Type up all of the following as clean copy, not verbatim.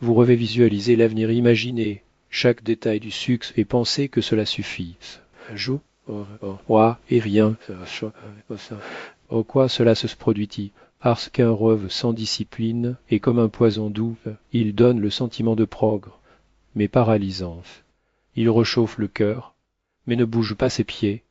Vous rêvez visualiser l'avenir, imaginez chaque détail du succès et pensez que cela suffit. Joue, roi et rien. En quoi cela se produit-il? Parce qu'un rêve sans discipline est comme un poison doux, il donne le sentiment de progrès, mais paralysant. Il réchauffe le cœur, mais ne bouge pas ses pieds.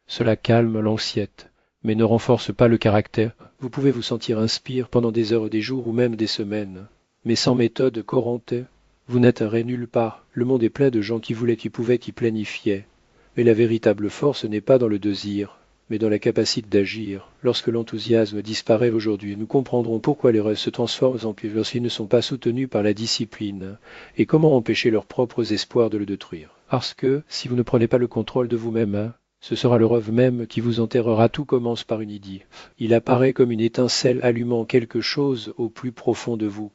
Cela calme l'anxiété, mais ne renforce pas le caractère. Vous pouvez vous sentir inspire pendant des heures, des jours ou même des semaines, mais sans méthode corrompue, vous n'atteindrez nulle part. Le monde est plein de gens qui voulaient, qui pouvaient, qui planifiaient. Mais la véritable force n'est pas dans le désir, mais dans la capacité d'agir. Lorsque l'enthousiasme disparaît aujourd'hui, nous comprendrons pourquoi les rêves se transforment en pièges lorsqu'ils ne sont pas soutenus par la discipline, et comment empêcher leurs propres espoirs de le détruire. Parce que, si vous ne prenez pas le contrôle de vous-même, ce sera le rêve même qui vous enterrera. Tout commence par une idée. Il apparaît comme une étincelle allumant quelque chose au plus profond de vous.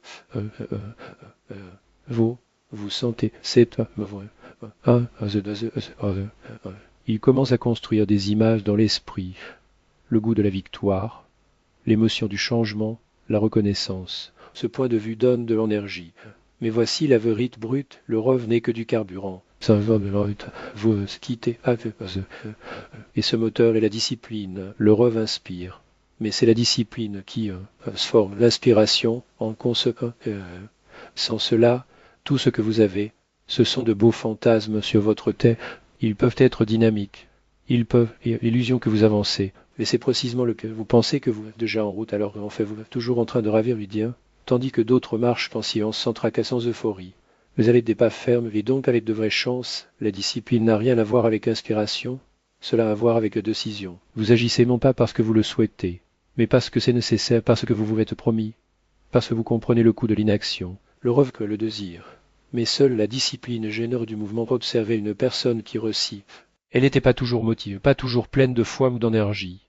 Vous, vous sentez, c'est vrai. Il commence à construire des images dans l'esprit, le goût de la victoire, l'émotion du changement, la reconnaissance. Ce point de vue donne de l'énergie. Mais voici la vérité brute, le rêve n'est que du carburant. Vous quittez. Et ce moteur est la discipline. Le rêve inspire. Mais c'est la discipline qui transforme l'inspiration en conséquence. Sans cela, tout ce que vous avez, ce sont de beaux fantasmes sur votre tête. Ils peuvent être dynamiques. Ils peuvent, et l'illusion que vous avancez. Mais c'est précisément le que vous pensez que vous êtes déjà en route, alors qu'en fait vous êtes toujours en train de ravir l'idée, tandis que d'autres marchent en silence, sans tracas, sans euphorie. Vous avez des pas fermes et donc avec de vraies chances. La discipline n'a rien à voir avec inspiration, cela a à voir avec décision. Vous agissez non pas parce que vous le souhaitez, mais parce que c'est nécessaire, parce que vous vous êtes promis, parce que vous comprenez le coût de l'inaction, le rêve que le désir. Mais seule la discipline génère du mouvement. Observer une personne qui réussit. Elle n'était pas toujours motivée, pas toujours pleine de foi ou d'énergie,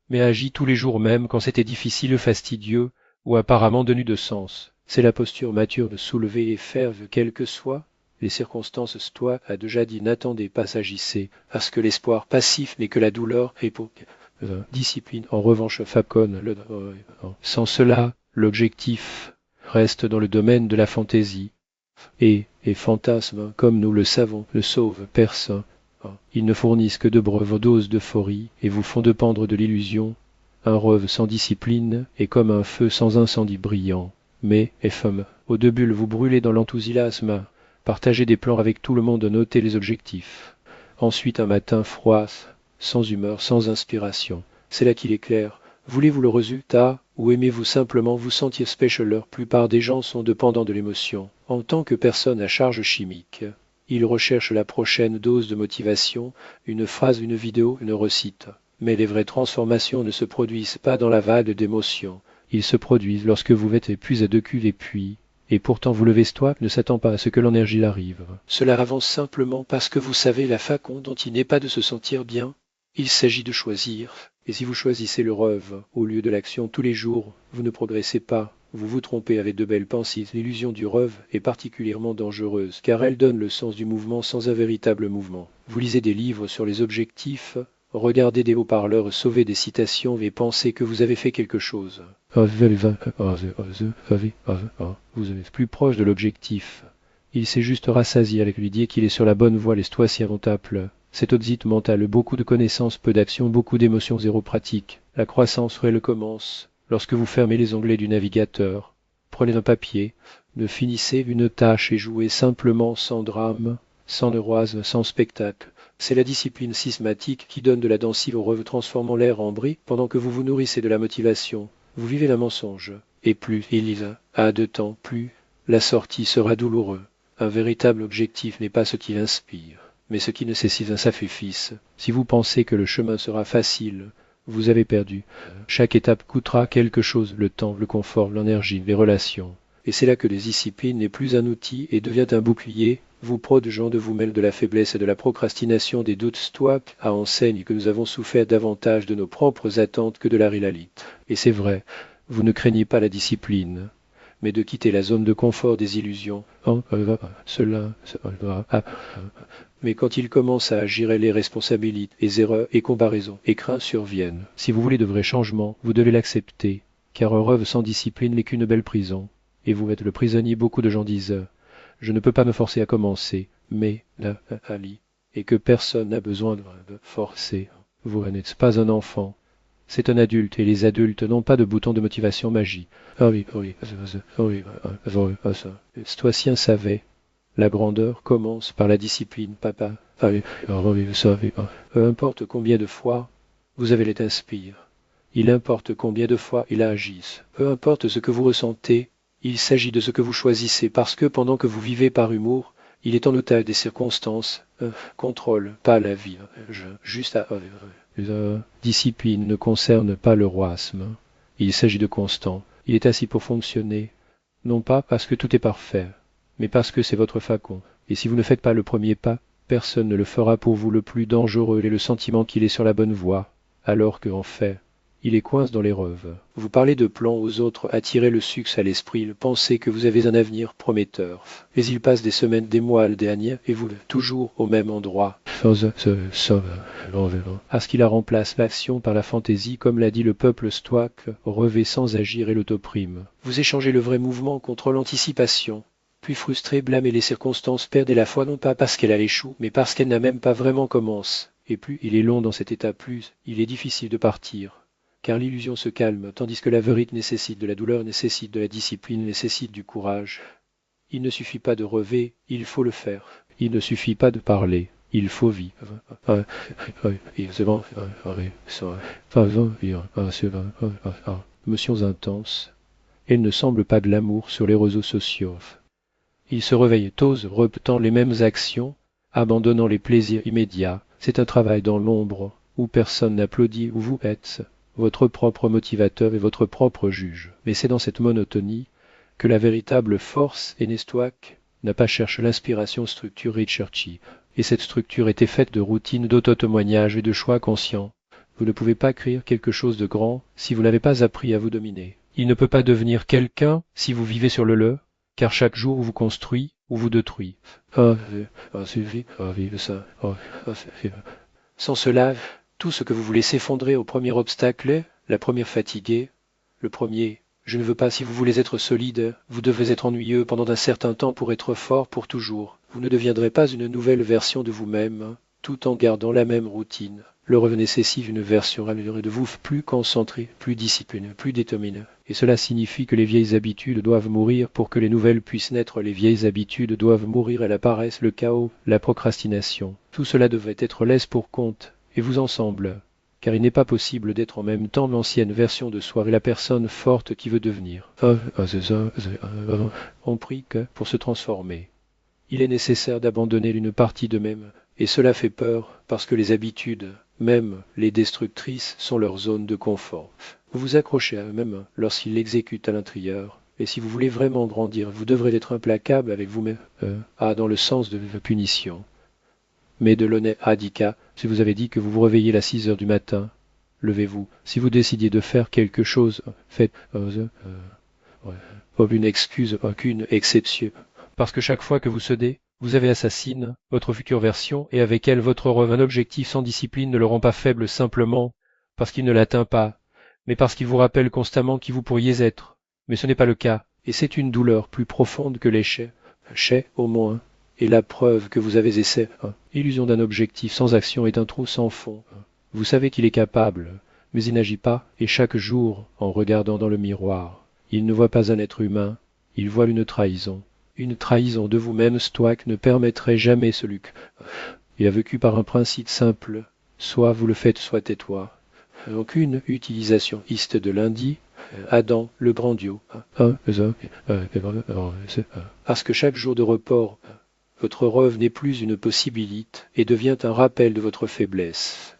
mais agit tous les jours même quand c'était difficile, fastidieux ou apparemment dénu de sens. C'est la posture mature de soulever et faire, quelles que soient les circonstances. Stoa a déjà dit n'attendez pas, s'agissez, parce que l'espoir passif n'est que la douleur et pour discipline. En revanche, Facon, sans cela, l'objectif reste dans le domaine de la fantaisie. Et fantasmes, comme nous le savons, ne sauvent personne. Ils ne fournissent que de brèves doses d'euphorie et vous font dépendre de l'illusion. Un rêve sans discipline est comme un feu sans incendie brillant. Mais, femme, au début vous brûlez dans l'enthousiasme, partagez des plans avec tout le monde, notez les objectifs. Ensuite un matin froid, sans humeur, sans inspiration. C'est là qu'il est clair. Voulez-vous le résultat ou aimez-vous simplement vous sentir special? La plupart des gens sont dépendants de l'émotion. En tant que personne à charge chimique, ils recherchent la prochaine dose de motivation, une phrase, une vidéo, une recette. Mais les vraies transformations ne se produisent pas dans la vague d'émotions. Ils se produisent lorsque vous êtes épuisé à deux cuves et puis, et pourtant vous levez stoic, ne s'attend pas à ce que l'énergie arrive. Cela avance simplement parce que vous savez la façon dont il n'est pas de se sentir bien. Il s'agit de choisir. Et si vous choisissez le rêve au lieu de l'action tous les jours, vous ne progressez pas. Vous vous trompez avec de belles pensées. L'illusion du rêve est particulièrement dangereuse, car elle donne le sens du mouvement sans un véritable mouvement. Vous lisez des livres sur les objectifs, regardez des haut-parleurs, sauvez des citations et pensez que vous avez fait quelque chose. Vous êtes plus proche de l'objectif. Il s'est juste rassasié avec l'idée qu'il est sur la bonne voie. Les stoïciens vont appeler. Cet audit mental, beaucoup de connaissances, peu d'action, beaucoup d'émotions, zéro pratique. La croissance réelle commence lorsque vous fermez les onglets du navigateur. Prenez un papier, ne finissez une tâche et jouez simplement sans drame, sans neuroise, sans spectacle. C'est la discipline systématique qui donne de la densité au rêve, transformant l'air en bris pendant que vous vous nourrissez de la motivation. Vous vivez un mensonge. Et plus il a de temps, plus la sortie sera douloureuse. Un véritable objectif n'est pas ce qui inspire, mais ce qui nécessite un sacrifice. Si vous pensez que le chemin sera facile, vous avez perdu. Chaque étape coûtera quelque chose, le temps, le confort, l'énergie, les relations. Et c'est là que la discipline n'est plus un outil et devient un bouclier, vous protégeant de vous-même de la faiblesse et de la procrastination des doutes. Stoa à enseigne que nous avons souffert davantage de nos propres attentes que de la réalité. Et c'est vrai, vous ne craignez pas la discipline, mais de quitter la zone de confort des illusions. Mais quand il commence à gérer les responsabilités, les erreurs et comparaisons, et craintes surviennent. Si vous voulez de vrais changements, vous devez l'accepter, car un rêve sans discipline n'est qu'une belle prison. et vous êtes le prisonnier. Beaucoup de gens disent je ne peux pas me forcer à commencer, mais là, Ali, et que personne n'a besoin de forcer. Vous n'êtes pas un enfant. C'est un adulte, et les adultes n'ont pas de bouton de motivation magie. Ah oui, oui, oui, Stoicien savait. La grandeur commence par la discipline, papa. Ah oui, oui, ça, oui. Peu importe combien de fois vous avez les inspire, il importe combien de fois il agisse. Peu importe ce que vous ressentez, il s'agit de ce que vous choisissez, parce que pendant que vous vivez par humour, il est en otage des circonstances, contrôle pas la vie, juste à... discipline ne concerne pas le roisme. Il s'agit de constant. Il est assis pour fonctionner, non pas parce que tout est parfait, mais parce que c'est votre facon. Et si vous ne faites pas le premier pas, personne ne le fera pour vous. Le plus dangereux est le sentiment qu'il est sur la bonne voie, alors qu'en fait, il est coince dans les rêves. Vous parlez de plans aux autres, attirez le succès à l'esprit, pensez que vous avez un avenir prometteur. Mais il passe des semaines, des mois, des années, et vous, toujours au même endroit. À ce qu'il remplace l'action par la fantaisie, comme l'a dit le peuple stoïque, rêver sans agir et l'autoprime. Vous échangez le vrai mouvement contre l'anticipation. Puis frustré, blâmez les circonstances, perdez la foi non pas parce qu'elle a échoue, mais parce qu'elle n'a même pas vraiment commencé. Et plus il est long dans cet état, plus il est difficile de partir. Car l'illusion se calme, tandis que la vérité nécessite de la douleur, nécessite de la discipline, nécessite du courage. Il ne suffit pas de rêver, il faut le faire. Il ne suffit pas de parler, il faut vivre. Émotions intenses. Elle ne semble pas de l'amour sur les réseaux sociaux. Il se réveille tôt, repetant les mêmes actions, abandonnant les plaisirs immédiats. C'est un travail dans l'ombre, où personne n'applaudit, où vous êtes votre propre motivateur et votre propre juge. Mais c'est dans cette monotonie que la véritable force et Nestoac n'a pas cherché l'inspiration structure Richerchi. Et cette structure était faite de routines, d'auto-témoignages et de choix conscients. Vous ne pouvez pas créer quelque chose de grand si vous n'avez pas appris à vous dominer. Il ne peut pas devenir quelqu'un si vous vivez sur le car chaque jour vous construit ou vous détruit. Sans cela, tout ce que vous voulez s'effondrer au premier obstacle, la première fatiguée, le premier « je ne veux pas » si vous voulez être solide, vous devez être ennuyeux pendant un certain temps pour être fort pour toujours. Vous ne deviendrez pas une nouvelle version de vous-même, tout en gardant la même routine. Le rêve nécessite une version améliorée de vous, plus concentrée, plus disciplinée, plus déterminée. Et cela signifie que les vieilles habitudes doivent mourir pour que les nouvelles puissent naître. Les vieilles habitudes doivent mourir à la paresse, le chaos, la procrastination. Tout cela devrait être laisse pour compte, et vous ensemble. Car il n'est pas possible d'être en même temps l'ancienne version de soi et la personne forte qui veut devenir. On prie que, pour se transformer, il est nécessaire d'abandonner une partie d'eux-mêmes. Et cela fait peur, parce que les habitudes, même les destructrices, sont leur zone de confort. Vous vous accrochez à eux-mêmes lorsqu'ils l'exécutent à l'intérieur. Et si vous voulez vraiment grandir, vous devrez être implacable avec vous-même. Dans le sens de la punition. Mais de l'honnête Adika, si vous avez dit que vous vous réveillez à 6 heures du matin, levez-vous. Si vous décidiez de faire quelque chose, faites. Aucune excuse, aucune exception. Parce que chaque fois que vous cédez, vous avez assassine votre future version et avec elle votre rêve. Un objectif sans discipline ne le rend pas faible simplement parce qu'il ne l'atteint pas, mais parce qu'il vous rappelle constamment qui vous pourriez être. Mais ce n'est pas le cas, et c'est une douleur plus profonde que l'échec. L'échec, au moins, est la preuve que vous avez essayé. L'illusion d'un objectif sans action est un trou sans fond. Vous savez qu'il est capable, mais il n'agit pas, et chaque jour, en regardant dans le miroir, il ne voit pas un être humain, il voit une trahison. Une trahison de vous-même, stoïque, ne permettrait jamais ce luc. Il a vécu par un principe simple, soit vous le faites, soit tais-toi. Aucune utilisation iste de lundi, Adam le grandios. Parce que chaque jour de report, votre rêve n'est plus une possibilité et devient un rappel de votre faiblesse.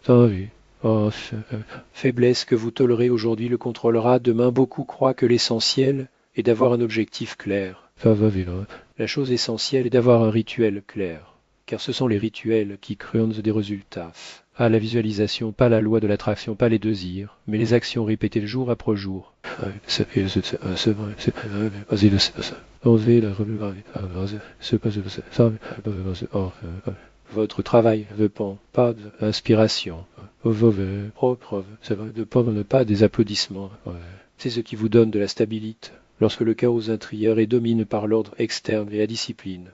Faiblesse que vous tolérez aujourd'hui le contrôlera, demain beaucoup croient que l'essentiel est d'avoir un objectif clair. La chose essentielle est d'avoir un rituel clair, car ce sont les rituels qui créent des résultats. La visualisation, pas la loi de l'attraction, pas les désirs, mais les actions répétées jour après jour. Votre travail dépend pas d'inspiration, propre, de pas des applaudissements. C'est ce qui vous donne de la stabilité. lorsque le chaos intérieur est dominé par l'ordre externe et la discipline.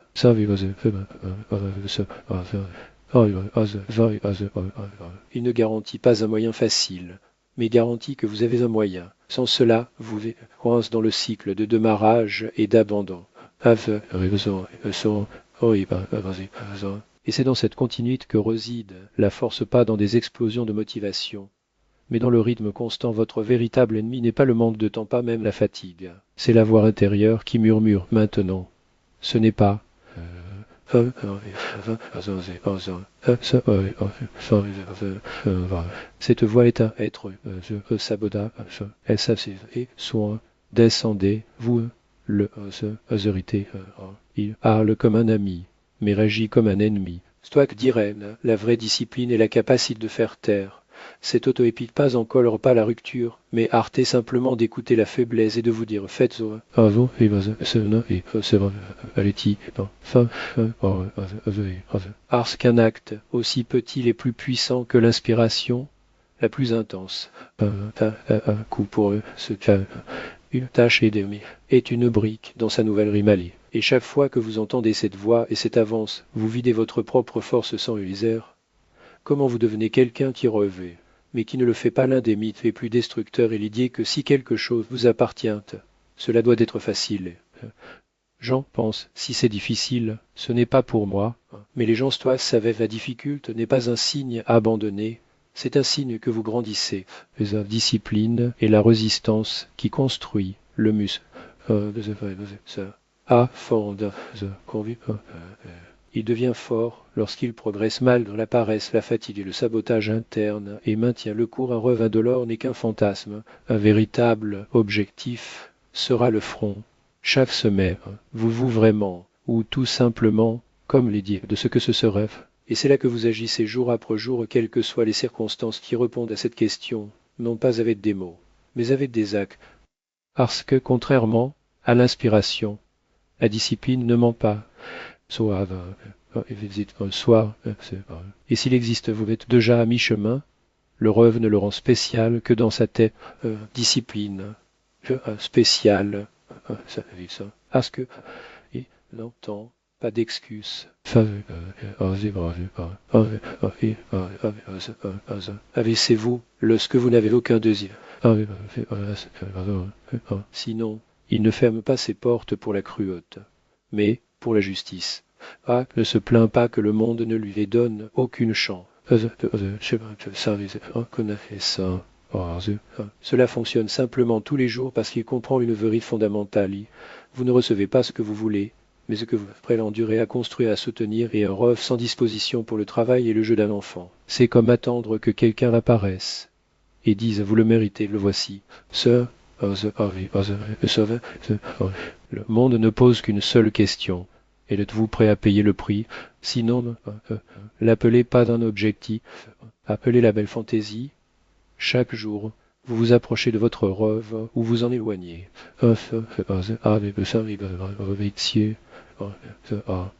Il ne garantit pas un moyen facile, mais garantit que vous avez un moyen. Sans cela, vous coincez dans le cycle de démarrage et d'abandon. Et c'est dans cette continuité que réside la force, pas dans des explosions de motivation, mais dans le rythme constant. Votre véritable ennemi n'est pas le manque de temps, pas même la fatigue. C'est la voix intérieure qui murmure maintenant. Ce n'est pas cette voix est un être sabotage, elle s'abside et soin descendez, vous le autorité, il parle comme un ami, mais réagit comme un ennemi. Stoic d'Irène, la vraie discipline est la capacité de faire taire. Cette auto-épite pas en colore pas la rupture, mais arrêtez simplement d'écouter la faiblesse et de vous dire faites-o. Ars qu'un acte, aussi petit et plus puissant que l'inspiration, la plus intense. Un coup pour eux, une tâche est une brique dans sa nouvelle rime. Et chaque fois que vous entendez cette voix et cette avance, vous videz votre propre force sans Ulysaire. Comment vous devenez quelqu'un qui revêt, mais qui ne le fait pas. L'un des mythes les plus destructeurs est l'idée que si quelque chose vous appartient, cela doit être facile. Jean pense, si c'est difficile, ce n'est pas pour moi, mais les gens stoiques savaient la difficulté n'est pas un signe abandonné, c'est un signe que vous grandissez. La discipline et la résistance qui construit le muscle. Il devient fort lorsqu'il progresse mal dans la paresse, la fatigue et le sabotage interne et maintient le cours. Un rêve indolore n'est qu'un fantasme. Un véritable objectif sera le front. Chaque semaine, vous vraiment, ou tout simplement, comme les dires de ce que ce rêve. Et c'est là que vous agissez jour après jour, quelles que soient les circonstances qui répondent à cette question, non pas avec des mots, mais avec des actes. Parce que, contrairement à l'inspiration, la discipline ne ment pas. Et s'il existe, vous êtes déjà à mi-chemin, le rêve ne le rend spécial que dans sa tête. Discipline, spécial, parce que il n'entend pas d'excuse. Abaissez-vous lorsque vous n'avez aucun désir. Sinon, il ne ferme pas ses portes pour la cruauté, mais pour la justice. Ne se plaint pas que le monde ne lui donne aucune chance. Cela fonctionne simplement tous les jours parce qu'il comprend une vérité fondamentale. Vous ne recevez pas ce que vous voulez, mais ce que vous prêt l'endurer à construire, à soutenir, et un rêve sans disposition pour le travail et le jeu d'un enfant. C'est comme attendre que quelqu'un apparaisse et dise vous le méritez, le voici. Le monde ne pose qu'une seule question. Êtes-vous prêt à payer le prix? Sinon, l'appelez pas d'un objectif, appelez la belle fantaisie. Chaque jour, vous vous approchez de votre rêve ou vous en éloignez.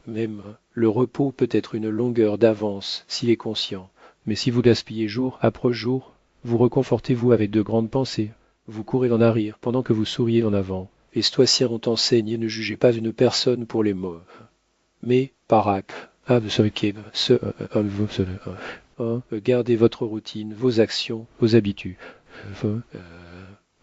Même le repos peut être une longueur d'avance s'il est conscient, mais si vous gaspillez jour après jour, vous reconfortez-vous avec de grandes pensées. Vous courez en arrière pendant que vous souriez en avant. Les stoïciens ont enseigné ne jugez pas une personne pour les mots, mais par acte. Gardez votre routine, vos actions, vos habitudes.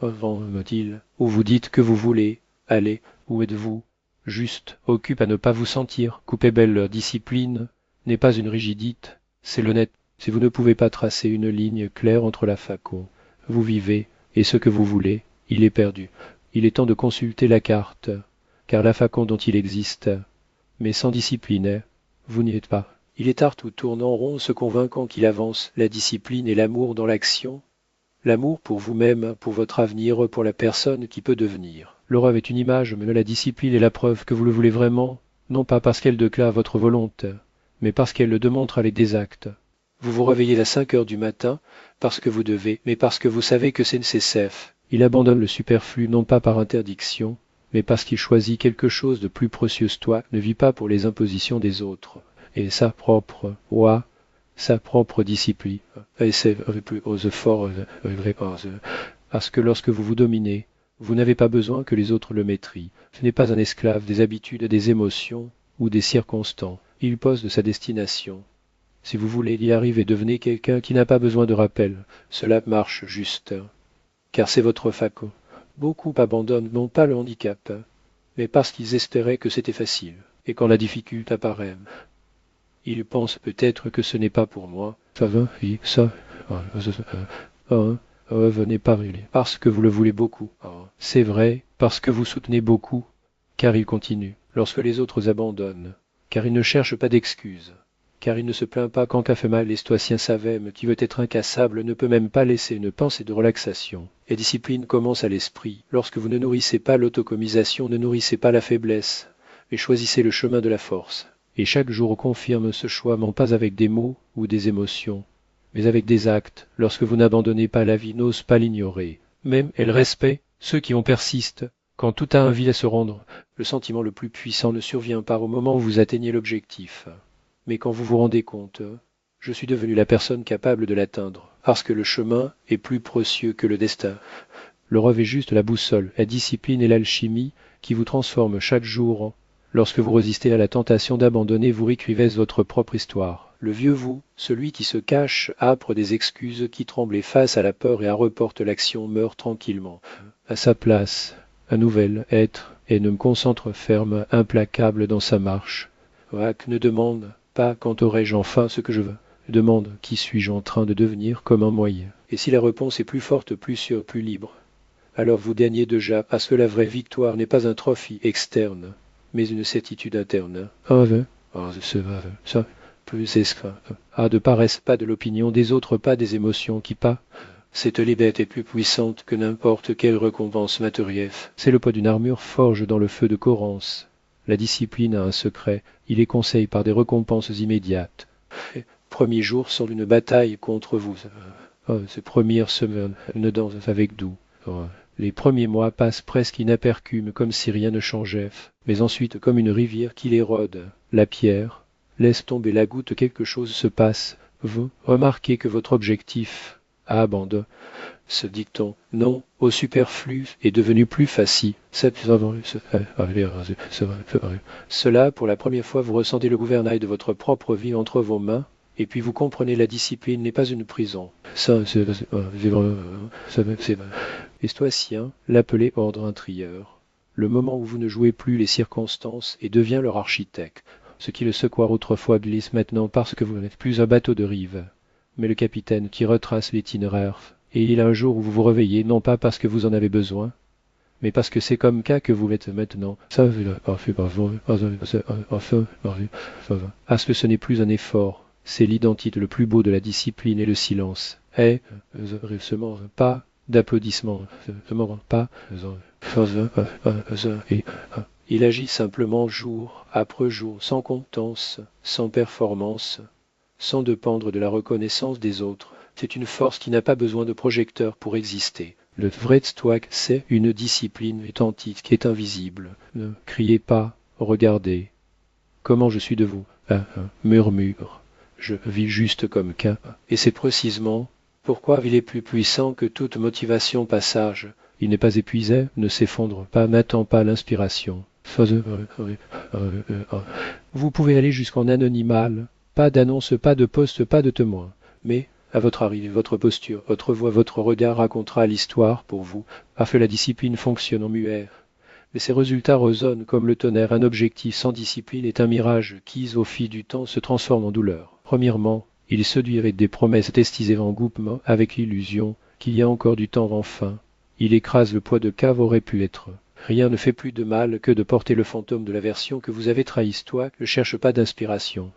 Où vous dites que vous voulez aller, où êtes-vous? Juste, occupe à ne pas vous sentir. Coupez belle discipline n'est pas une rigidité, c'est l'honnête. Si vous ne pouvez pas tracer une ligne claire entre la façon, vous vivez, et ce que vous voulez, il est perdu. Il est temps de consulter la carte, car la façon dont il existe, mais sans discipline, vous n'y êtes pas. Il est art où tourne en rond se convainquant qu'il avance, la discipline et l'amour dans l'action. L'amour pour vous-même, pour votre avenir, pour la personne qui peut devenir. Le rêve est une image, mais la discipline est la preuve que vous le voulez vraiment, non pas parce qu'elle déclare votre volonté, mais parce qu'elle le démontre avec des actes. Vous vous réveillez à 5 heures du matin, parce que vous devez, mais parce que vous savez que c'est nécessaire. Il abandonne le superflu non pas par interdiction, mais parce qu'il choisit quelque chose de plus précieux. Toi ne vis pas pour les impositions des autres, et sa propre sa propre discipline. Et c'est plus aux efforts, parce que lorsque vous vous dominez, Vous n'avez pas besoin que les autres le maîtrisent. Ce n'est pas un esclave des habitudes, des émotions ou des circonstances. Il pose de sa destination. Si vous voulez y arriver, devenez quelqu'un qui n'a pas besoin de rappel. Cela marche juste. Car c'est votre faco. Beaucoup abandonnent non pas le handicap, mais parce qu'ils espéraient que c'était facile. Et quand la difficulté apparaît, ils pensent peut-être que ce n'est pas pour moi. Ça va, oui, ça. Venez pas parce que vous le voulez beaucoup. C'est vrai, parce que vous soutenez beaucoup, car il continue. Lorsque les autres abandonnent, car il ne cherche pas d'excuses, car il ne se plaint pas quand qu'a fait mal l'estoicien Savème, qui veut être incassable, ne peut même pas laisser une pensée de relaxation. Et discipline commence à l'esprit. Lorsque vous ne nourrissez pas l'autocomisation, ne nourrissez pas la faiblesse, mais choisissez le chemin de la force. Et chaque jour confirme ce choix, non pas avec des mots ou des émotions, mais avec des actes. Lorsque vous n'abandonnez pas la vie, n'ose pas l'ignorer. Même elle respecte ceux qui en persistent. Quand tout a envie à se rendre, le sentiment le plus puissant ne survient pas au moment où vous atteignez l'objectif. Mais quand vous vous rendez compte, je suis devenu la personne capable de l'atteindre, parce que le chemin est plus précieux que le destin. Le rêve est juste la boussole, la discipline et l'alchimie qui vous transforment chaque jour. Lorsque vous résistez à la tentation d'abandonner, vous réécrivez votre propre histoire. Le vieux vous, celui qui se cache, âpre des excuses, qui tremble face à la peur et reporte l'action, meurt tranquillement. À sa place, un nouvel être, et ne me concentre ferme, implacable dans sa marche. Wack ne demande pas quand aurai-je enfin ce que je veux. Demande qui suis-je en train de devenir comme un moyen. Et si la réponse est plus forte, plus sûre, plus libre, alors vous gagnez déjà, parce que la vraie victoire n'est pas un trophée externe, mais une certitude interne. Ça, plus de paresse, pas de l'opinion des autres, pas des émotions qui pas. Cette liberté est plus puissante que n'importe quelle récompense matérielle. C'est le poids d'une armure forge dans le feu de Corrence. La discipline a un secret, il les conseille par des récompenses immédiates. Premier jour sont d'une bataille contre vous. Ces premières semaines ne dansent avec doux. Les premiers mois passent presque inaperçus, comme si rien ne changeait. Mais ensuite, comme une rivière qui l'érode, la pierre, laisse tomber la goutte, quelque chose se passe. Vous remarquez que votre objectif abandonne. Ce dicton non au superflu est devenu plus facile. Cela, pour la première fois, vous ressentez le gouvernail de votre propre vie entre vos mains, et puis vous comprenez la discipline n'est pas une prison. Les stoïciens l'appelaient ordre intrieur. Le moment où vous ne jouez plus les circonstances et devient leur architecte. Ce qui le secoua autrefois glisse maintenant parce que vous n'êtes plus un bateau de rive, mais le capitaine qui retrace l'itinéraire. Et il y a un jour où vous vous réveillez, non pas parce que vous en avez besoin, mais parce que c'est comme cas que vous êtes maintenant. Parce que ce n'est plus un effort, c'est l'identique le plus beau de la discipline et le silence. Pas d'applaudissements, pas. Il agit simplement jour après jour, sans constance, sans performance, sans dépendre de la reconnaissance des autres. C'est une force qui n'a pas besoin de projecteur pour exister. Le vrai stoïque, c'est une discipline authentique qui est invisible. Ne criez pas, regardez. Comment je suis de vous? Murmure. Je vis juste comme qu'un. Et c'est précisément pourquoi il est plus puissant que toute motivation passage. Il n'est pas épuisé, ne s'effondre pas, n'attend pas l'inspiration. Vous pouvez aller jusqu'en anonymat, pas d'annonce, pas de poste, pas de témoin. Mais, à votre arrivée, votre posture, votre voix, votre regard racontera l'histoire pour vous, parce que la discipline fonctionne en muet. Mais ces résultats résonnent comme le tonnerre. Un objectif sans discipline est un mirage qui, au fil du temps, se transforme en douleur. Premièrement, il séduirait des promesses testisées en groupement avec l'illusion qu'il y a encore du temps enfin. Il écrase le poids de cave aurait pu être. Rien ne fait plus de mal que de porter le fantôme de la version que vous avez trahi. Toi, ne cherche pas d'inspiration.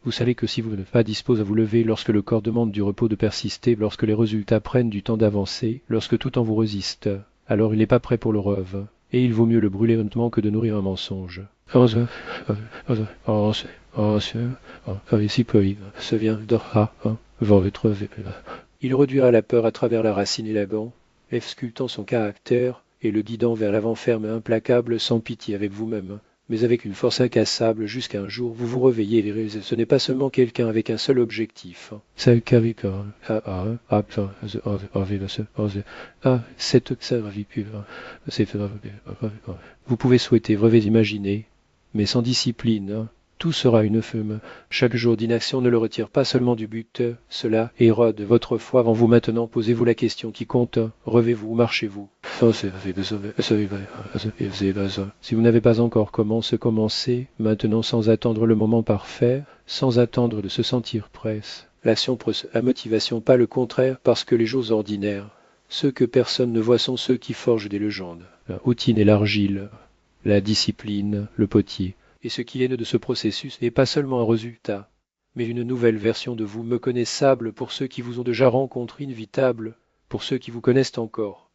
Vous savez que si vous n'êtes pas disposé à vous lever lorsque le corps demande du repos, de persister, lorsque les résultats prennent du temps d'avancer, lorsque tout en vous résiste, alors il n'est pas prêt pour le rêve. Et il vaut mieux le brûler lentement que de nourrir un mensonge. Il réduira la peur à travers la racine et la banc, sculptant son caractère et le guidant vers l'avant ferme et implacable, sans pitié avec vous-même, mais avec une force incassable jusqu'à un jour vous vous réveillez et ce n'est pas seulement quelqu'un avec un seul objectif. Vous pouvez souhaiter, rêver, imaginer, mais sans discipline, tout sera une fume. Chaque jour d'inaction ne le retire pas seulement du but. Cela érode votre foi en vous maintenant. Posez-vous la question qui compte. Rêvez-vous ou marchez-vous? Si vous n'avez pas encore commencé, maintenant sans attendre le moment parfait, sans attendre de se sentir prêt. L'action la motivation, pas le contraire, parce que les jours ordinaires, ceux que personne ne voit sont ceux qui forgent des légendes. La routine et l'argile, la discipline, le potier. Et ce qui est né de ce processus n'est pas seulement un résultat, mais une nouvelle version de vous, méconnaissable pour ceux qui vous ont déjà rencontré, inévitable pour ceux qui vous connaissent encore.